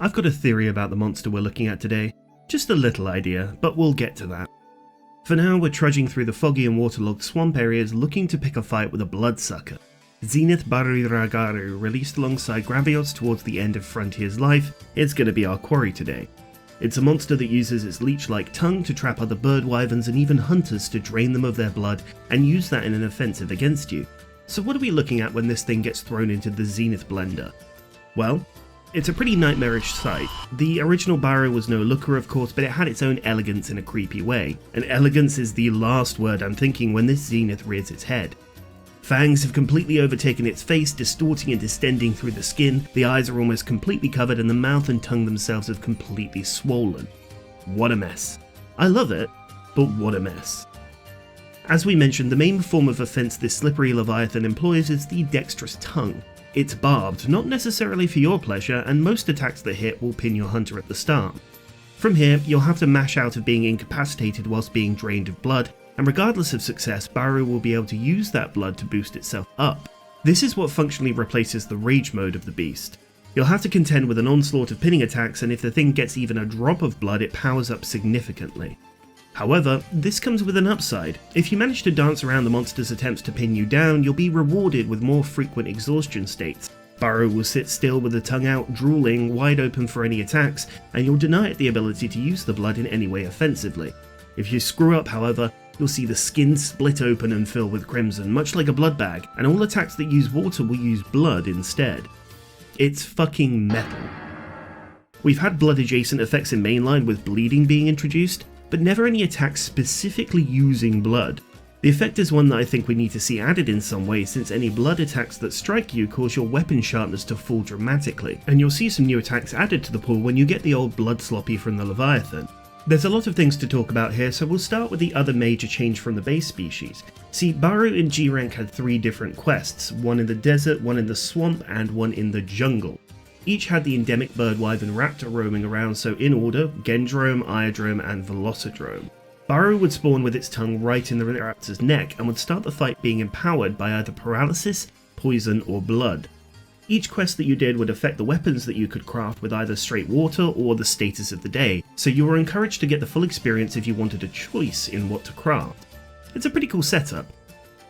I've got a theory about the monster we're looking at today. Just a little idea, but we'll get to that. For now, we're trudging through the foggy and waterlogged swamp areas looking to pick a fight with a bloodsucker. Zenith Baruragaru, released alongside Gravios towards the end of Frontier's life, is going to be our quarry today. It's a monster that uses its leech-like tongue to trap other bird wyverns and even hunters to drain them of their blood and use that in an offensive against you. So what are we looking at when this thing gets thrown into the Zenith blender? Well, it's a pretty nightmarish sight. The original Baru was no looker of course, but it had its own elegance in a creepy way, and elegance is the last word I'm thinking when this Zenith rears its head. Fangs have completely overtaken its face, distorting and distending through the skin, the eyes are almost completely covered, and the mouth and tongue themselves have completely swollen. What a mess. I love it, but what a mess. As we mentioned, the main form of offense this slippery leviathan employs is the dexterous tongue. It's barbed, not necessarily for your pleasure, and most attacks that hit will pin your hunter at the start. From here, you'll have to mash out of being incapacitated whilst being drained of blood, and regardless of success, Baru will be able to use that blood to boost itself up. This is what functionally replaces the rage mode of the beast. You'll have to contend with an onslaught of pinning attacks, and if the thing gets even a drop of blood, it powers up significantly. However, this comes with an upside. If you manage to dance around the monster's attempts to pin you down, you'll be rewarded with more frequent exhaustion states. Baru will sit still with the tongue out, drooling, wide open for any attacks, and you'll deny it the ability to use the blood in any way offensively. If you screw up, however, you'll see the skin split open and fill with crimson, much like a blood bag, and all attacks that use water will use blood instead. It's fucking metal. We've had blood adjacent effects in mainline with bleeding being introduced, but never any attacks specifically using blood. The effect is one that I think we need to see added in some way, since any blood attacks that strike you cause your weapon sharpness to fall dramatically, and you'll see some new attacks added to the pool when you get the old blood sloppy from the Leviathan. There's a lot of things to talk about here, so we'll start with the other major change from the base species. See, Baru in G rank had 3 different quests, one in the desert, one in the swamp, and one in the jungle. Each had the endemic bird wyvern raptor roaming around, so in order, Gendrome, Iodrome, and Velocidrome. Baru would spawn with its tongue right in the raptor's neck and would start the fight being empowered by either paralysis, poison, or blood. Each quest that you did would affect the weapons that you could craft with either straight water or the status of the day, so you were encouraged to get the full experience if you wanted a choice in what to craft. It's a pretty cool setup.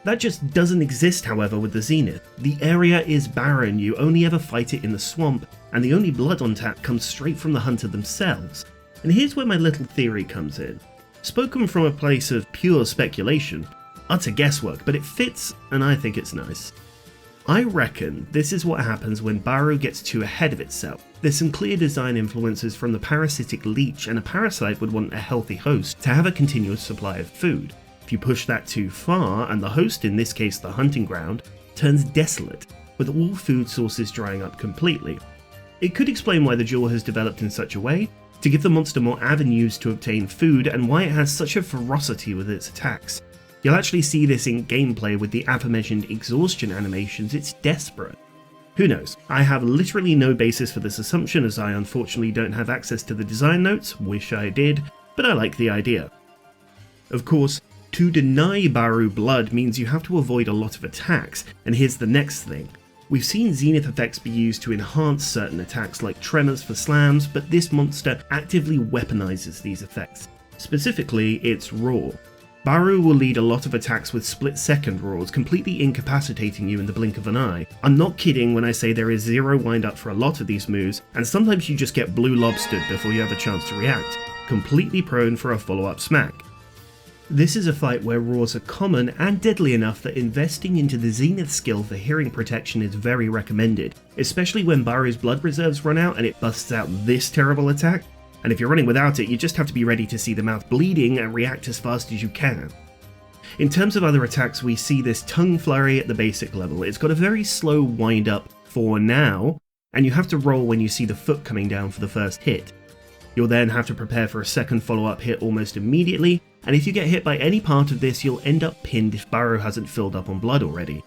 That just doesn't exist, however, with the Zenith. The area is barren, you only ever fight it in the swamp, and the only blood on tap comes straight from the hunter themselves. And here's where my little theory comes in. Spoken from a place of pure speculation, utter guesswork, but it fits, and I think it's nice. I reckon this is what happens when Baru gets too ahead of itself. There's some clear design influences from the parasitic leech, and a parasite would want a healthy host to have a continuous supply of food. If you push that too far, and the host, in this case the hunting ground, turns desolate, with all food sources drying up completely. It could explain why the jaw has developed in such a way, to give the monster more avenues to obtain food, and why it has such a ferocity with its attacks. You'll actually see this in gameplay with the aforementioned exhaustion animations. It's desperate. Who knows? I have literally no basis for this assumption, as I unfortunately don't have access to the design notes, wish I did, but I like the idea. Of course, to deny Baru blood means you have to avoid a lot of attacks, and here's the next thing. We've seen Zenith effects be used to enhance certain attacks like tremors for slams, but this monster actively weaponizes these effects. Specifically, its roar. Baru will lead a lot of attacks with split-second roars, completely incapacitating you in the blink of an eye. I'm not kidding when I say there is zero wind-up for a lot of these moves, and sometimes you just get blue lobstered before you have a chance to react, completely prone for a follow-up smack. This is a fight where roars are common and deadly enough that investing into the Zenith skill for hearing protection is very recommended, especially when Baru's blood reserves run out and it busts out this terrible attack, and if you're running without it, you just have to be ready to see the mouth bleeding and react as fast as you can. In terms of other attacks, we see this tongue flurry at the basic level. It's got a very slow wind up for now, and you have to roll when you see the foot coming down for the first hit. You'll then have to prepare for a second follow-up hit almost immediately, and if you get hit by any part of this, you'll end up pinned if Baru hasn't filled up on blood already.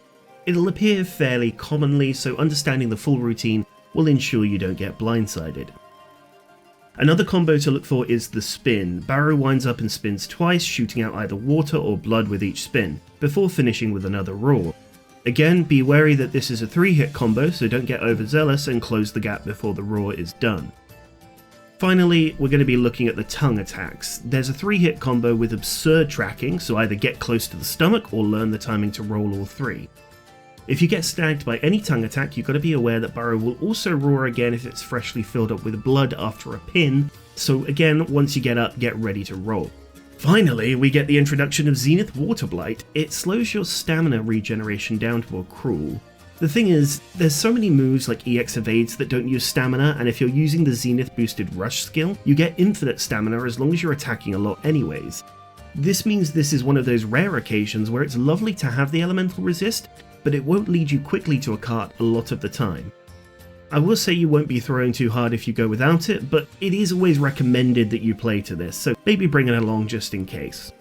It'll appear fairly commonly, so understanding the full routine will ensure you don't get blindsided. Another combo to look for is the spin. Baru winds up and spins twice, shooting out either water or blood with each spin, before finishing with another roar. Again, be wary that this is a 3-hit combo, so don't get overzealous and close the gap before the roar is done. Finally, we're going to be looking at the tongue attacks. There's a 3-hit combo with absurd tracking, so either get close to the stomach or learn the timing to roll all 3. If you get snagged by any tongue attack, you've got to be aware that Baru will also roar again if it's freshly filled up with blood after a pin, so again, once you get up, get ready to roll. Finally, we get the introduction of Zenith Water Blight. It slows your stamina regeneration down to a crawl. The thing is, there's so many moves like EX evades that don't use stamina, and if you're using the Zenith boosted rush skill, you get infinite stamina as long as you're attacking a lot anyways. This means this is one of those rare occasions where it's lovely to have the elemental resist, but it won't lead you quickly to a cart a lot of the time. I will say you won't be throwing too hard if you go without it, but it is always recommended that you play to this, so maybe bring it along just in case.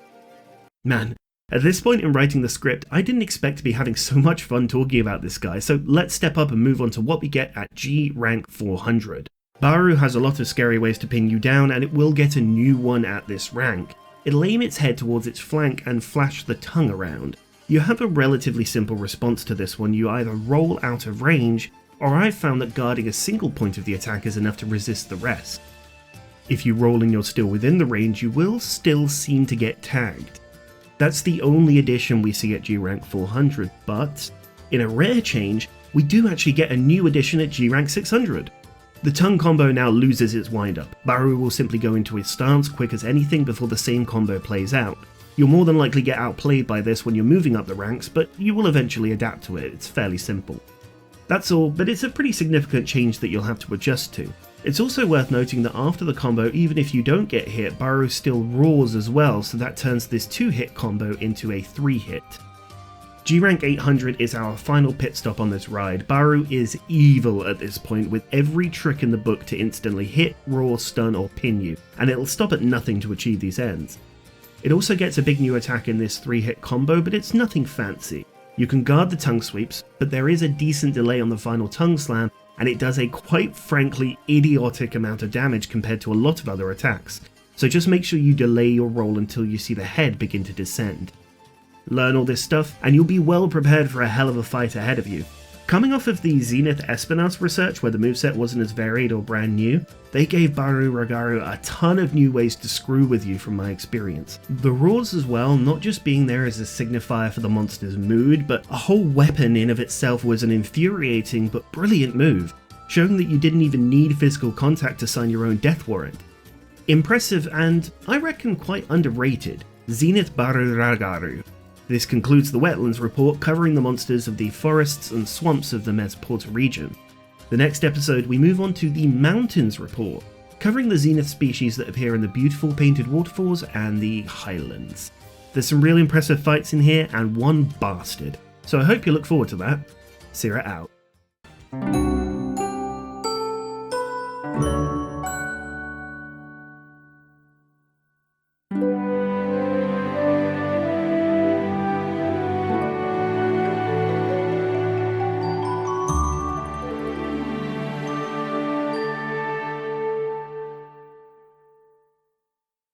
Man, at this point in writing the script, I didn't expect to be having so much fun talking about this guy, so let's step up and move on to what we get at G rank 400. Baru has a lot of scary ways to pin you down, and it will get a new one at this rank. It'll aim its head towards its flank and flash the tongue around. You have a relatively simple response to this one. You either roll out of range, or I've found that guarding a single point of the attack is enough to resist the rest. If you roll and you're still within the range, you will still seem to get tagged. That's the only addition we see at G rank 400, but in a rare change, we do actually get a new addition at G rank 600. The tongue combo now loses its windup. Baru will simply go into his stance quick as anything before the same combo plays out. You'll more than likely get outplayed by this when you're moving up the ranks, but you will eventually adapt to it. It's fairly simple. That's all, but it's a pretty significant change that you'll have to adjust to. It's also worth noting that after the combo, even if you don't get hit, Baru still roars as well, so that turns this 2-hit combo into a 3-hit. G rank 800 is our final pit stop on this ride. Baru is evil at this point, with every trick in the book to instantly hit, roar, stun or pin you, and it'll stop at nothing to achieve these ends. It also gets a big new attack in this 3-hit combo, but it's nothing fancy. You can guard the tongue sweeps, but there is a decent delay on the final tongue slam, and it does a quite frankly idiotic amount of damage compared to a lot of other attacks, so just make sure you delay your roll until you see the head begin to descend. Learn all this stuff, and you'll be well prepared for a hell of a fight ahead of you. Coming off of the Zenith Espinasse research where the moveset wasn't as varied or brand new, they gave Baruragaru a ton of new ways to screw with you from my experience. The roars as well, not just being there as a signifier for the monster's mood, but a whole weapon in of itself was an infuriating but brilliant move, showing that you didn't even need physical contact to sign your own death warrant. Impressive and, I reckon, quite underrated. Zenith Baruragaru. This concludes the Wetlands report covering the monsters of the forests and swamps of the Mesoporta region. The next episode we move on to the Mountains report, covering the Zenith species that appear in the beautiful painted waterfalls and the highlands. There's some really impressive fights in here and one bastard, so I hope you look forward to that. Cera out.